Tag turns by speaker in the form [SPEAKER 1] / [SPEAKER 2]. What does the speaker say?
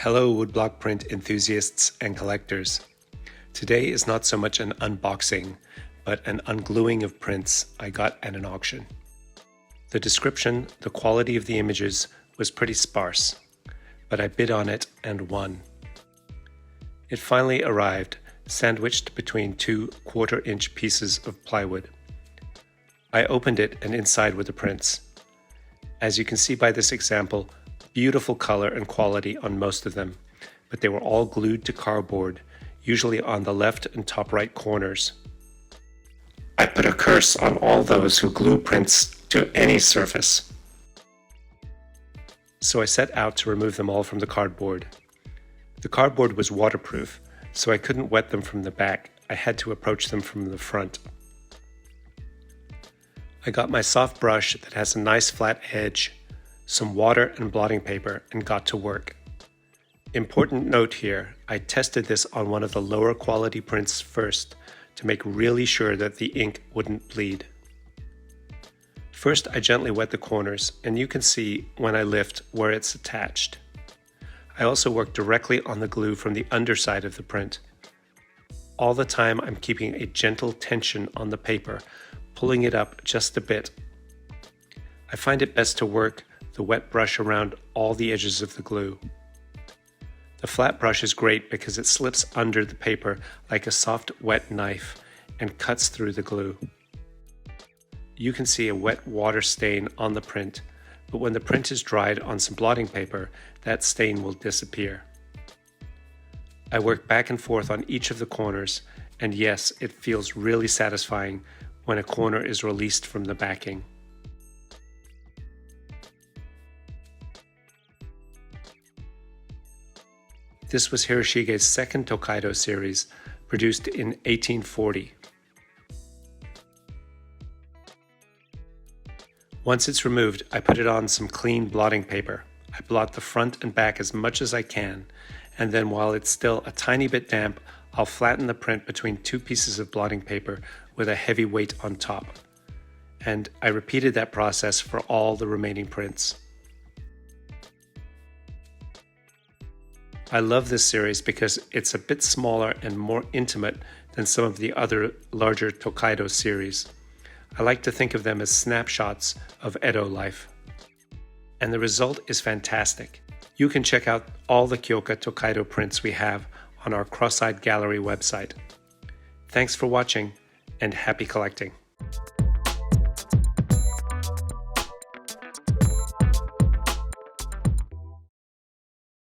[SPEAKER 1] Hello woodblock print enthusiasts and collectors. Today is not so much an unboxing, but an ungluing of prints I got at an auction. The description, the quality of the images was pretty sparse, but I bid on it and won. It finally arrived, sandwiched between two 1/4-inch pieces of plywood. I opened it and inside were the prints. As you can see by this example, beautiful color and quality on most of them, but they were all glued to cardboard, usually on the left and top right corners. I put a curse on all those who glue prints to any surface. So I set out to remove them all from the cardboard. The cardboard was waterproof, so I couldn't wet them from the back. I had to approach them from the front. I got my soft brush that has a nice flat edge, some water and blotting paper, and got to work. Important note here, I tested this on one of the lower quality prints first to make really sure that the ink wouldn't bleed. First, I gently wet the corners, and you can see when I lift where it's attached. I also work directly on the glue from the underside of the print. All the time I'm keeping a gentle tension on the paper, pulling it up just a bit. I find it best to work the wet brush around all the edges of the glue. The flat brush is great because it slips under the paper like a soft wet knife and cuts through the glue. You can see a wet water stain on the print, but when the print is dried on some blotting paper, that stain will disappear. I work back and forth on each of the corners, and yes, it feels really satisfying when a corner is released from the backing. This was Hiroshige's second Tokaido series, produced in 1840. Once it's removed, I put it on some clean blotting paper. I blot the front and back as much as I can, and then while it's still a tiny bit damp, I'll flatten the print between two pieces of blotting paper with a heavy weight on top. And I repeated that process for all the remaining prints. I love this series because it's a bit smaller and more intimate than some of the other larger Tokaido series. I like to think of them as snapshots of Edo life. And the result is fantastic. You can check out all the Kyoka Tokaido prints we have on our Cross-Eyed Gallery website. Thanks for watching and happy collecting.